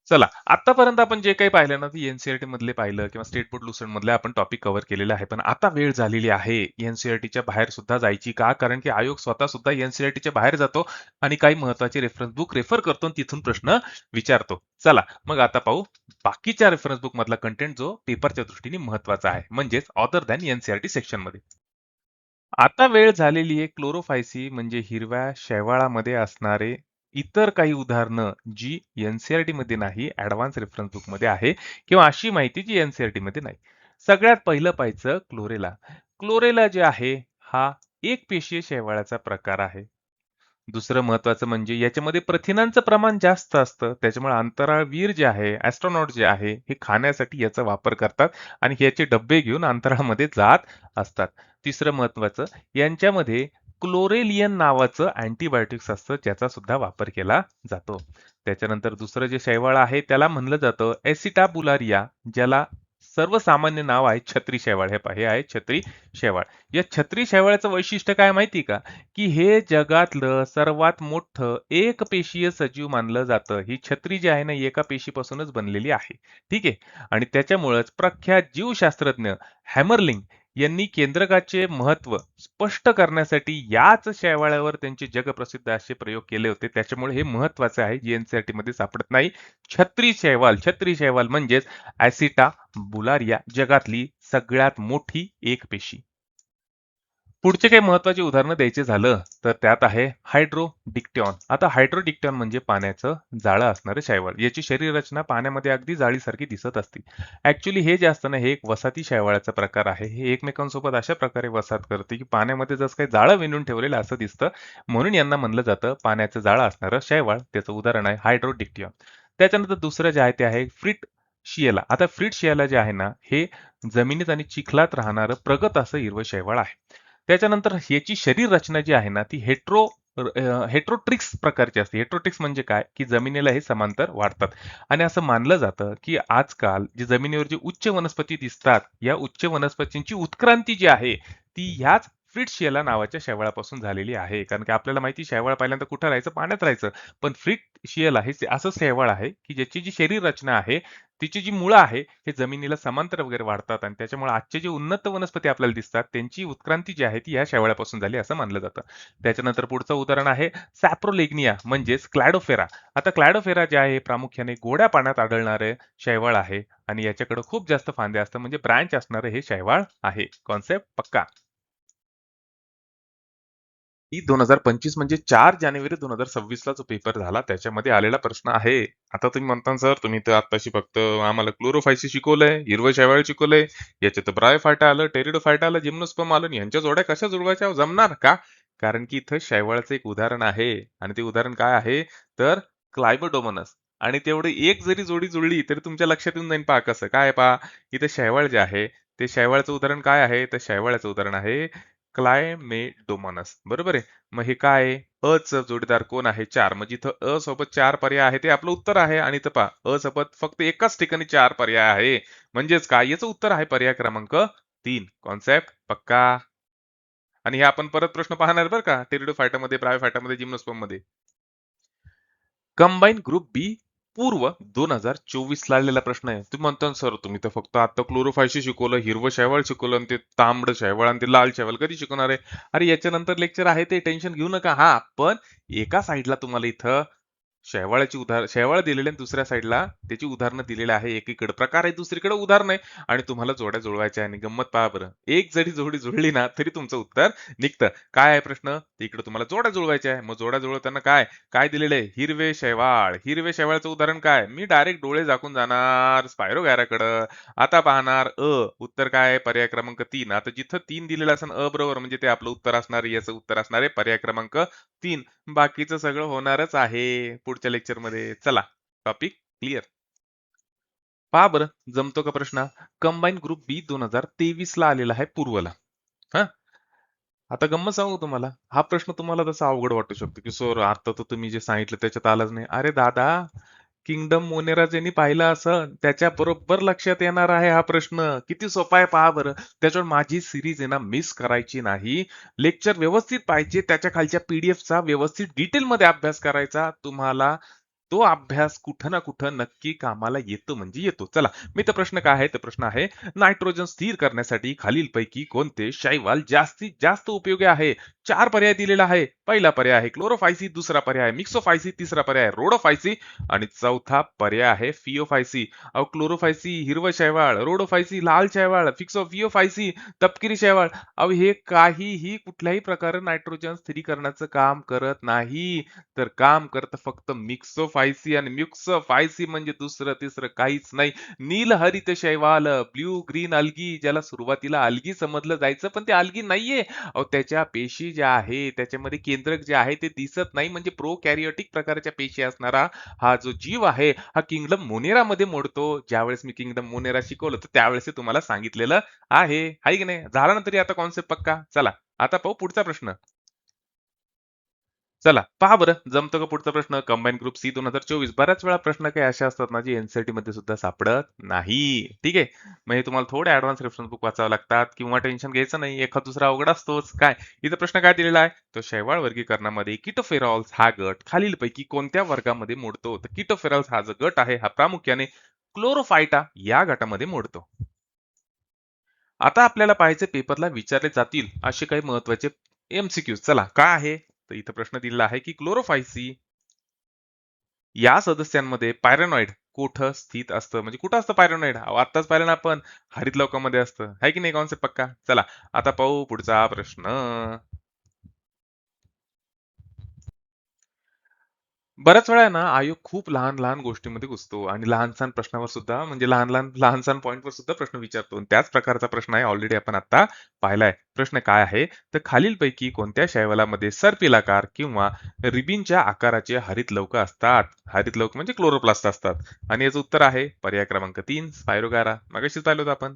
चला, आतापर्यंत आपण जे काही पाहिलं ना, ते एनसीईआरटी मधले पाहिलं किंवा स्टेट बोर्ड लुसेंट मधले आपण टॉपिक कव्हर केलेले आहे. पण आता वेळ झालेली आहे एनसीईआरटीच्या बाहेर सुद्धा जायची. का, कारण की आयोग स्वतः सुद्धा एनसीईआरटीच्या बाहेर जातो आणि काही महत्वाचे रेफरन्स बुक रेफर करतो आणि तिथून प्रश्न विचारतो. चला, मग आता पाहू बाकीच्या रेफरन्स बुक मधला कंटेंट जो पेपरच्या दृष्टीने महत्वाचा आहे, म्हणजेच अदर दॅन एनसीईआरटी सेक्शन मध्ये. आता वेळ झालेली आहे क्लोरोफायसी म्हणजे हिरव्या शैवाळामध्ये असणारे इतर काही उदाहरणं जी एनसीईआरटी मध्ये नाही, ऍडव्हान्स रेफरन्स बुक मध्ये आहे, किंवा अशी माहिती जी एनसीईआरटी मध्ये नाही. सगळ्यात पहिलं पाहायचं क्लोरेला. क्लोरेला जे आहे हा एक पेशीय शैवाळाचा प्रकार आहे. दुसरं महत्वाचं म्हणजे याच्यामध्ये प्रथिनांचं प्रमाण जास्त असतं, त्याच्यामुळे अंतराळवीर जे आहे, ऍस्ट्रॉनॉट जे आहे, हे खाण्यासाठी याचा वापर करतात आणि याचे डब्बे घेऊन अंतराळामध्ये जात असतात. तिसरं महत्वाचं, यांच्यामध्ये क्लोरेलियन नावाचं अँटीबायोटिक्स असतं ज्याचा सुद्धा वापर केला जातो. त्याच्यानंतर दुसरं जे शैवाल आहे त्याला म्हणलं जातं एसिटाबुलारिया, ज्याला सर्वसामान्य नाव आहे छत्री शैवाल. हे पहा, हे आहे छत्री शैवाल. या छत्री शैवाळाचं वैशिष्ट्य काय माहिती का, की हे जगातलं सर्वात मोठं एकपेशीय सजीव मानलं जातं. ही छत्री जी आहे ना, ही एका पेशीपासूनच बनलेली आहे. ठीक आहे. आणि त्याच्यामुळेच प्रख्यात जीवशास्त्रज्ञ हॅमरलिंग यांनी केंद्रकाचे महत्व स्पष्ट करण्यासाठी याच शैवाळावर त्यांचे जगप्रसिद्ध असे प्रयोग केले होते. त्याच्यामुळे हे महत्वाचे आहे, जे NCERT मध्ये सापडत नाही. छत्री शैवाल म्हणजेच ऍसिटा बुलारिया, जगातली सगळ्यात मोठी एकपेशी. पुढचे काही महत्वाची उदाहरणं द्यायचे झालं तर त्यात आहे हायड्रोडिक्टॉन. आता हायड्रोडिक्टॉन म्हणजे पाण्याचं जाळं असणारं शैवाल. याची शरीर रचना पाण्यामध्ये अगदी जाळीसारखी दिसत असते. ऍक्च्युली हे जे असतं ना, हे एक वसाहती शैवाळाचा प्रकार आहे. हे एकमेकांसोबत अशा प्रकारे वसाहत करते की पाण्यामध्ये जसं काही जाळं विणून ठेवलेलं असं दिसतं. म्हणून यांना म्हणलं जातं पाण्याचं जाळं असणारं शैवाल. त्याचं उदाहरण आहे हायड्रोडिक्टॉन. त्याच्यानंतर दुसरं जे आहे ते आहे फ्रिट शिएला. आता फ्रिट शिएला जे आहे ना, हे जमिनीत आणि चिखलात राहणारं प्रगत असं हिरवं शैवाळ आहे. त्याच्यानंतर याची शरीर रचना जी आहे ना, ती हेट्रोट्रिक्स प्रकारची असते. हेट्रोट्रिक्स म्हणजे काय, की जमिनीला हे समांतर वाढतात. आणि असं मानलं जातं की आजकाल जी जमिनीवर जी उच्च वनस्पती दिसतात, या उच्च वनस्पतींची उत्क्रांती जी आहे ती ह्याच फ्रिट्शिएला नावाच्या शैवाळापासून झालेली आहे. कारण की आपल्याला माहिती, शैवाळ पहिल्यांदा कुठं राहायचं, पाण्यात राहायचं. पण फ्रिट्शिएला हे असं शैवाळ आहे की ज्याची जी शरीर रचना आहे, तिची जी मुळं आहे, हे जमिनीला समांतर वगैरे वाढतात आणि त्याच्यामुळे आजचे जे उन्नत वनस्पती आपल्याला दिसतात, त्यांची उत्क्रांती जी आहे ती या शैवाळापासून झाली असं मानलं जातं. त्याच्यानंतर पुढचं उदाहरण आहे सॅप्रोलेग्निया म्हणजेच क्लॅडोफेरा. आता क्लॅडोफेरा जे आहे, हे प्रामुख्याने गोड्या पाण्यात आढळणारे शैवाळ आहे आणि याच्याकडे खूप जास्त फांदे असतात, म्हणजे ब्रँच असणारे हे शैवाळ आहे. कॉन्सेप्ट पक्का. 2025 म्हणजे 4 जानेवारी 2026 ला जो पेपर झाला त्याच्यामध्ये आलेला प्रश्न आहे. आता तुम्ही म्हणता सर, तुम्ही तर आत्ताशी फक्त आम्हाला क्लोरोफायसी शिकवलंय, हिरवं शैवाळ शिकवलंय, याच्यात ब्रायोफायटा आलं, टेरिडोफायटा आलं, जिम्नोस्पर्म आलं, आणि यांच्या जोड्या कशा जुळवायच्या हो? जमणार का? कारण की इथं शैवाळाचं एक उदाहरण आहे आणि ते उदाहरण काय आहे, तर क्लायबोडोमोनास. आणि तेवढी एक जरी जोडी जुळली तरी तुमच्या लक्षात येऊन जाईल. पहा कसं काय. पहा इथं शैवाळ जे आहे, ते शैवाळाचं उदाहरण काय आहे, तर शैवाळाचं उदाहरण आहे क्लायमेडोमोनास. बरोबर आहे. मग हे काय आहे? अ चं जोडीदार कोण आहे? 4. म्हणजे इथं अ सोबत 4 पर्याय आहे, ते आपलं उत्तर आहे. आणि इथं पहा, अ सोबत फक्त एकाच ठिकाणी 4 पर्याय आहे. म्हणजेच काय, याचं उत्तर आहे पर्याय क्रमांक 3. कॉन्सेप्ट पक्का. आणि हे आपण परत प्रश्न पाहणार बरं का, टेरिडोफायटामध्ये, ब्रायोफायटामध्ये, जिम्नोस्पर्ममध्ये. कंबाईन ग्रुप बी पूर्व 2024 ला आलेला प्रश्न आहे. तुम्ही म्हणता ना, सर तुम्ही तर फक्त आता क्लोरोफायशी शिकवलं, हिरवं शैवाळ शिकवलं, आणि ते तांबडं शैवाळ आणि ते लाल शैवाळ कधी शिकवणार आहे? अरे याच्यानंतर लेक्चर आहे, ते टेन्शन घेऊ नका. हा, पण एका साईडला तुम्हाला इथं शैवाळ दिलेले आणि दुसऱ्या साईडला त्याची उदाहरणं दिलेली आहे. एकीकडे प्रकार आहे, दुसरीकडे उदाहरण आहे, आणि तुम्हाला जोड्या जुळवायच्या आहे. आणि गंमत पहा बरं, एक जरी जोडी जुळली ना तरी तुमचं उत्तर निघतं. काय आहे प्रश्न? इकडे तुम्हाला जोड्या जुळवायच्या आहे. मग जोड्या जुळवताना काय काय दिलेलं आहे? हिरवे शैवाळ. हिरवे शैवाळचं उदाहरण काय? मी डायरेक्ट डोळे झाकून जाणार स्पायरोगॅराकडं. आता पाहणार उत्तर काय आहे? पर्याय क्रमांक 3. आता जिथं 3 दिलेलं असेल बरोबर, म्हणजे ते आपलं उत्तर असणार आहे. याचं उत्तर असणार आहे पर्याय क्रमांक 3. बाकीचं सगळं होणारच आहे पुढच्या लेक्चरमध्ये. चला, टॉपिक क्लिअर. पहा बरं, जमतो का प्रश्न? कंबाईन ग्रुप बी 2023 ला आलेला आहे पूर्वला. हा, आता गंमत सांगू तुम्हाला, हा प्रश्न तुम्हाला तसा अवघड वाटू शकतो की सर आता तर तुम्ही जे सांगितलं त्याच्यात आलंच नाही. अरे दादा, किंगडम मोनेरा ज्यांनी पाहिलं असं त्याच्या बरोबर लक्षात येणार आहे हा प्रश्न. किती सोपा आहे पहा बरं. त्याच्यावर माझी सिरीज आहे ना, मिस करायची नाही. लेक्चर व्यवस्थित पाहिजे, त्याच्या खालच्या पीडीएफचा व्यवस्थित डिटेलमध्ये अभ्यास करायचा. तुम्हाला तो अभ्यास कुठं ना कुठं नक्की कामाला येतो म्हणजे येतो. चला, मी तर प्रश्न काय आहे, तर प्रश्न आहे, नायट्रोजन स्थिर करण्यासाठी खालीलपैकी कोणते शैवाल जास्तीत जास्त उपयोगी आहे? 4 पर्याय दिलेला आहे. पहिला पर्याय आहे क्लोरोफायसी, दुसरा पर्याय आहे मिक्सोफायसी, तिसरा पर्याय आहे रोडोफायसी, आणि चौथा पर्याय आहे फिओफायसी. अहो, क्लोरोफायसी हिरवं शैवाळ, रोडोफायसी लाल शैवाळ, फिओफायसी तपकिरी शैवाळ. अहो, हे काहीही कुठल्याही प्रकारे नायट्रोजन स्थिरीकरणाचं काम करत नाही. तर काम करतं फक्त मिक्सोफायसी, आणि मिक्सोफायसी म्हणजे दुसरं तिसरं काहीच नाही. नीलहरित शैवाल, ब्ल्यू ग्रीन अल्गी, ज्याला सुरुवातीला अल्गी समजलं जायचं, पण ते अल्गी नाहीये. अहो, त्याच्या पेशी ज्या आहे त्याच्यामध्ये केंद्रक जे आहे ते दिसत नाही. म्हणजे प्रोकॅरियोटिक प्रकारच्या पेशी असणारा हा जो जीव आहे, हा किंगडम मोनेरा मध्ये मोडतो. ज्यावेळेस मी किंगडम मोनेरा शिकवलं तर त्यावेळेस ते तुम्हाला सांगितलेलं आहे. हाय की नाही? झाला ना तरी आता कॉन्सेप्ट पक्का. चला, आता पाहू पुढचा प्रश्न. चला पहा बरं जमतं का पुढचा प्रश्न. Combine group C 2024. बऱ्याच वेळा प्रश्न काही असे असतात ना जे एनसीईआरटी मध्ये सुद्धा सापडत नाही. ठीक आहे. मग हे तुम्हाला थोडे ऍडव्हान्स रेफरन्स बुक वाचावं लागतात किंवा टेन्शन घ्यायचं नाही. एखाद दुसरा अवघड असतोच. काय इथं प्रश्न काय दिलेला आहे, तो शैवाल वर्गीकरणामध्ये कीटोफेरॉल्स हा गट खालीलपैकी कोणत्या वर्गामध्ये मोडतो. तर कीटोफेरॉल्स हा जो गट आहे हा प्रामुख्याने क्लोरोफायटा या गटामध्ये मोडतो. आता आपल्याला पाहायचे पेपरला विचारले जातील असे काही महत्वाचे एमसीक्यूज. चला काय आहे, तर इथं प्रश्न दिलेला आहे की क्लोरोफायसी या सदस्यांमध्ये पायरॅनॉइड कुठं स्थित असतं. म्हणजे कुठं असतं पायरॅनॉइड, आत्ताच पाहिलं ना आपण, हरितलौकामध्ये असतं. आहे की नाही कॉन्सेप्ट पक्का. चला आता पाहू पुढचा प्रश्न. बऱ्याच वेळा आहे ना आयोग खूप लहान लहान गोष्टींमध्ये घुसतो आणि लहानसहान प्रश्नावर सुद्धा म्हणजे लहानसहान पॉईंटवर सुद्धा प्रश्न विचारतो आणि त्याच प्रकारचा प्रश्न आहे ऑलरेडी आपण आता पाहिलाय. प्रश्न काय आहे, तर खालीलपैकी कोणत्या शैवालामध्ये सर्पिलाकार किंवा रिबीनच्या आकाराचे हरितलौक असतात. हरितलौक म्हणजे क्लोरोप्लास्ट असतात. आणि याचं उत्तर आहे पर्याय क्रमांक 3 स्पायरोगारा. मगाशीच पाहिलं होतं आपण.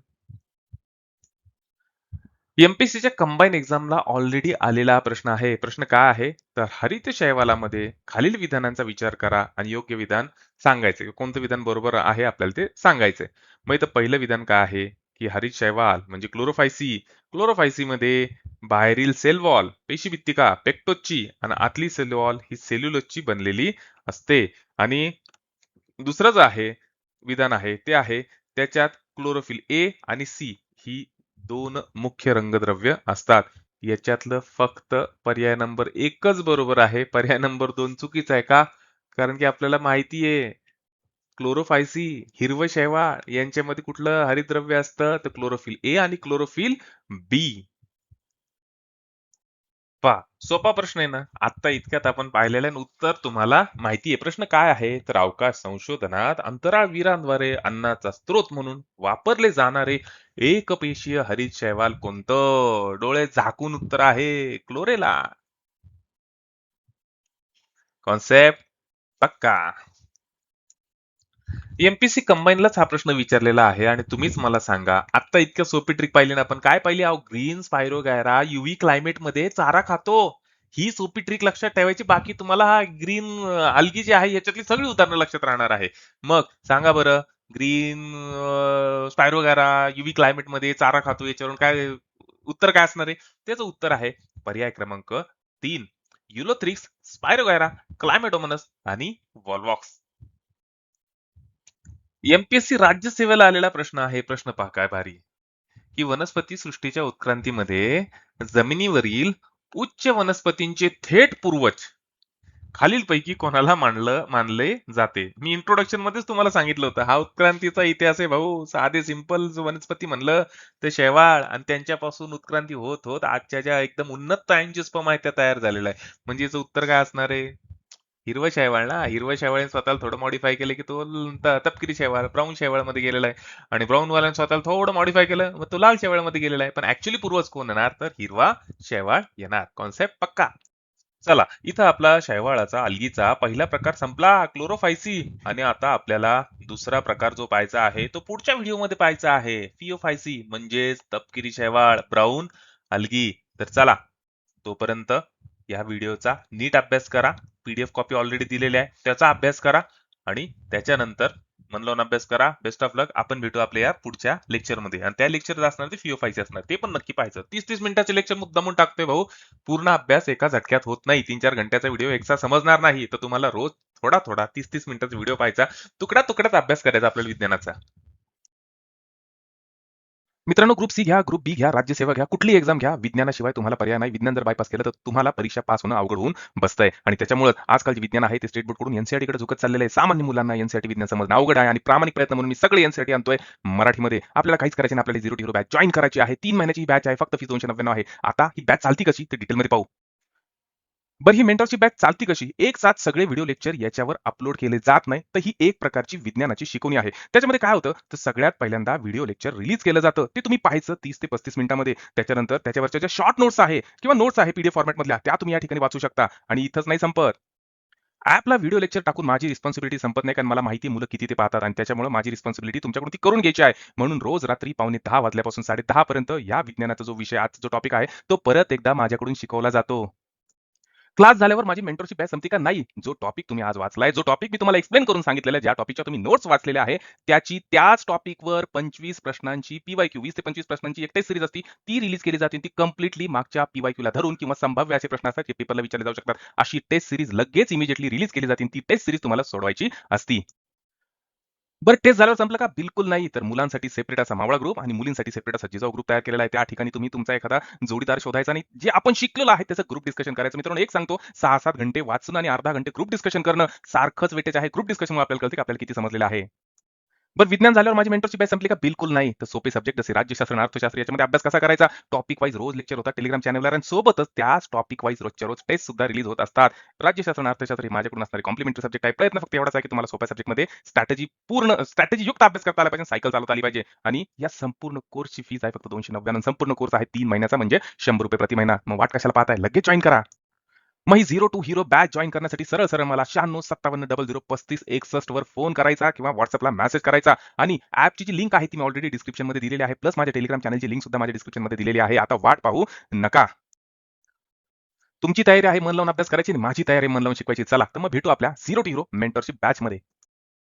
एमपीएससीच्या कंबाईन एक्झामला ऑलरेडी आलेला हा प्रश्न आहे. प्रश्न काय आहे, तर हरित शैवालामध्ये खालील विधानांचा विचार करा आणि योग्य विधान सांगायचे. कोणतं विधान बरोबर आहे आपल्याला ते सांगायचंय. मग इथं पहिलं विधान काय आहे, की हरित शैवाल म्हणजे क्लोरोफायसी. क्लोरोफायसीमध्ये बाहेरील सेल वॉल पेशीभित्तिका पेक्टोजची आणि आतली सेल वॉल ही सेल्युलोजची बनलेली असते. आणि दुसरं जे आहे विधान आहे ते आहे त्याच्यात क्लोरोफिल ए आणि सी ही दोन मुख्य रंगद्रव्य असतात. याच्यातलं फक्त पर्याय नंबर एकच बरोबर आहे. पर्याय नंबर 2 चुकीचा आहे. का? कारण की आपल्याला माहिती आहे क्लोरोफायसी, हिरवं शैवाल यांच्यामध्ये कुठलं हरितद्रव्य असतं, तर क्लोरोफिल ए आणि क्लोरोफिल बी. पहा, सोपा प्रश्न आहे ना. आता इतक्यात आपण पाहिलेलं आहे उत्तर तुम्हाला माहिती आहे. प्रश्न काय आहे, तर अवकाश संशोधनात अंतराळवीरांद्वारे अन्नाचा स्रोत म्हणून वापरले जाणारे एकपेशीय हरित शैवाल कोणतं? डोळे झाकून उत्तर आहे क्लोरेला. कॉन्सेप्ट पक्का. एमपीसी कंबाईनलाच हा प्रश्न विचारलेला आहे आणि तुम्हीच मला सांगा, आता इतक्या सोपी ट्रिक पाहिली ना आपण, काय पाहिली? अहो ग्रीन स्पायरोगायरा युव्ही क्लायमेट मध्ये चारा खातो. ही सोपी ट्रिक लक्षात ठेवायची. बाकी तुम्हाला हा ग्रीन अल्गी जे आहे याच्यातली सगळी उदाहरणं लक्षात राहणार आहे. मग सांगा बरं, ग्रीन स्पायरोगायरा युव्ही क्लायमेट मध्ये चारा खातो याच्यावरून काय उत्तर काय असणार आहे? त्याचं उत्तर आहे पर्याय क्रमांक 3 युलोथ्रिक्स, स्पायरोगायरा, क्लायमेटोमनस आणि वॉल्वॉक्स. एमपीएससी राज्यसेवेला आलेला प्रश्न आहे. प्रश्न पहा काय भारी, की वनस्पती सृष्टीच्या उत्क्रांतीमध्ये जमिनीवरील उच्च वनस्पतींचे थेट पूर्वज खालीलपैकी कोणाला मानले जाते. मी इंट्रोडक्शन मध्येच तुम्हाला सांगितलं होतं हा उत्क्रांतीचा इतिहास आहे भाऊ. साधे सिंपल वनस्पती म्हणलं तर शेवाळ आणि त्यांच्यापासून उत्क्रांती होत होत आजच्या ज्या एकदम उन्नत अँजिओस्पर्म आहेत त्या तयार झालेला आहे. म्हणजे याचं उत्तर काय असणार आहे? हिरवं शैवाल ना. हिरवं शैवाळने स्वतःला थोडं मॉडीफाय केलं की तो तपकिरी शैवाल ब्राऊन शैवाळ मध्ये गेलेला आहे. आणि ब्राऊन वाल्याने स्वतःला थोडं मॉडीफाय केलं मग तो लाल शैवाळ मध्ये गेलेला आहे. पण ऍक्च्युली पूर्वज कोण येणार, तर हिरवा शैवाळ येणार. कॉन्सेप्ट पक्का. चला इथं आपला शैवाळाचा अल्गीचा पहिला प्रकार संपला क्लोरोफायसी. आणि आता आपल्याला दुसरा प्रकार जो पाहायचा आहे तो पुढच्या व्हिडिओमध्ये पाहायचा आहे फिओफायसी म्हणजेच तपकिरी शैवाळ ब्राऊन अल्गी. तर चला तोपर्यंत या व्हिडिओचा नीट अभ्यास करा. पीडीएफ कॉपी ऑलरेडी दिलेली आहे त्याचा अभ्यास करा आणि त्याच्यानंतर मन लावून अभ्यास करा. बेस्ट ऑफ लक. आपण भेटू आपल्या या पुढच्या लेक्चरमध्ये आणि त्या लेक्चर असणार ते फिओफायसी असणार, ते पण नक्की पाहायचं. 30-30 मिनिटाचे लेक्चर मुद्दामून टाकतोय भाऊ. पूर्ण अभ्यास एका झटक्यात होत नाही. 3-4 घंट्याचा व्हिडिओ एकसा समजणार नाही. तर तुम्हाला रोज थोडा थोडा 30-30 मिनिटाचा व्हिडिओ पाहायचा. तुकडा तुकड्यात अभ्यास करायचा आपल्याला विज्ञानाचा. मित्रांनो, ग्रुप सी घ्या, ग्रुप बी घ्या, राज्यसेवा घ्या, कुठली एक्झाम घ्या, विज्ञानाशिवाय तुम्हाला पर्याय नाही. विज्ञान जर बायपास केलं तर तुम्हाला परीक्षा पास होणं अवघड होऊन बसतंय. आणि त्याच्यामुळे आजकाल जे विज्ञान आहे ते स्टेट बोर्ड कडून एनसीईआरटी कडे झुकत चाललेलं आहे. सामान्य मुलांना एनसीईआरटी विज्ञान समजणं अवघड आहे आणि प्रामाणिक प्रयत्न म्हणून मी सगळे एनसीईआरटी आणतोय मराठीमध्ये. आपल्याला काहीच करायचं नाही. आपल्याला 0 to 0 बॅच जॉईन करायची आहे. 3 महिन्याची बॅच आहे. फक्त फी 299 आहे. आता ही बॅच चालती कशी ते डिटेलमध्ये पाहू. बरं, ही मेंटरशिप बॅच चालती कशी? एक साथ सगळे व्हिडिओ लेक्चर याच्यावर अपलोड केले जात नाही. तर ही एक प्रकारची विज्ञानाची शिकवणी आहे. त्याच्यामध्ये काय होतं, तर सगळ्यात पहिल्यांदा व्हिडिओ लेक्चर रिलीज केलं जातं. ते तुम्ही पाहायचं 30 ते 35 मिनिटांमध्ये. त्याच्यानंतर त्याच्यावरच्या ज्या शॉर्ट नोट्स आहे किंवा नोट्स आहे पीडीएफ फॉर्मॅटमधल्या त्या तुम्ही या ठिकाणी वाचू शकता. आणि इथंच नाही संपत. ॲपला व्हिडिओ लेक्चर टाकून माझी रिस्पॉन्सिबिलिटी संपत नाही, कारण मला माहिती आहे मुलं किती ते पाहतात आणि त्याच्यामुळे माझी रिस्पॉन्सिबिलिटी तुमच्याकडून ती करून घ्यायची आहे. म्हणून रोज रात्री 9:45 वाजल्यापासून 10:30 पर्यंत या विज्ञानाचा जो विषय आजचा जो टॉपिक आहे तो परत एकदा माझ्याकडून शिकवला जातो. क्लास झाल्यावर माझी मेंटरशिप बॅच संपते का? नाही. जो टॉपिक तुम्ही आज वाचलाय, जो टॉपिक मी तुम्हाला एक्सप्लेन करून सांगितलेला आहे, ज्या टॉपिकच्या तुम्ही नोट्स वाचलेल्या आहे, त्याच टॉपिकवर 25 प्रश्नांची पी-वाय-क्यू 20 ते 25 प्रश्नांची एक टेस्ट सीरीज असते. ती रिलीज केली जाते. ती कंप्लीटली मागच्या पी-वाय-क्यूला धरून किंवा संभाव्य असे प्रश्न असतात जे पेपरला विचारले जाऊ शकतात. अशी टेस्ट सीरीज लगेच इमिडिएटली रिलीज केली जाते. ती टेस्ट सीरीज तुम्हाला सोडवायची असती. बरं टेस्ट झाल्यावर संपलं का? बिलकुल नाही. तर मुलांसाठी सेपरेट असा मावळा ग्रुप आणि मुलींसाठी सेपरेट असा जिजाऊ ग्रुप तयार केलेला आहे. त्या ठिकाणी तुम्ही तुमचा एखादा जोडीदार शोधायचा आणि जे आपण शिकलेलो आहे त्याचं ग्रुप डिस्कशन करायचं. मित्रांनो एक सांगतो 6-7 घंटे वाचून आणि अर्धा घंटे ग्रुप डिस्कशन करणं सारखंच वेटेज आहे. ग्रुप डिस्कशनमुळे आपल्याला कळते की आपल्याला किती समजलेलं आहे. बरं विज्ञान झाल्यावर माझी मेंटरशिप बॅच संपली का? बिलकुल नाही. तर सोपे सब्जेक्ट जसे राज्यशास्त्र आणि अर्थशास्त्र याच्यामध्ये अभ्यास कसा करायचा? टॉपिक वाईज रोज लेक्चर होतात टेलिग्राम चॅनलवर आणि सोबतच त्याच टॉपिक वाईज रोजच्या रोज टेस्ट सुद्धा रिलीज होत असतात. राज्यशास्त्र आणि अर्थशास्त्र हे माझ्याकडून असणारे कॉम्प्लिमेंटरी सब्जेक्ट आहे. प्रयत्न फक्त एवढाच आहे की तुम्हाला सोप्या सब्जेक्टमध्ये स्ट्रॅटेजी युक्त अभ्यास करता आला पाहिजे, सायकल चालवता आली पाहिजे आणि या संपूर्ण कोर्सची फीस आहे फक्त 299. संपूर्ण कोर्स आहे 3 महिन्याचा म्हणजे ₹100 प्रति महिना. मग वाट कशाला पाहताय? लगेच जॉइन करा. मग ही zero to hero batch join करण्यासाठी सरळ सरळ मला 9657003561 वर फोन करायचा किंवा व्हॉट्सअपला मेसेज करायचा आणि ऍपची जी लिंक आहे ती मी ऑलरेडी डिस्क्रिप्शन मध्ये दिलेली आहे. प्लस माझ्या टेलिग्राम चॅनलची लिंक सुद्धा माझ्या डिस्क्रिप्शन मध्ये दिलेली आहे. आता वाट पाहू नका. तुमची तयारी आहे मन लावून अभ्यास करायची आणि माझी तयारी आहे मन लावून शिकवायची. चला तर मग भेटू आपल्या zero to hero mentorship batch मध्ये.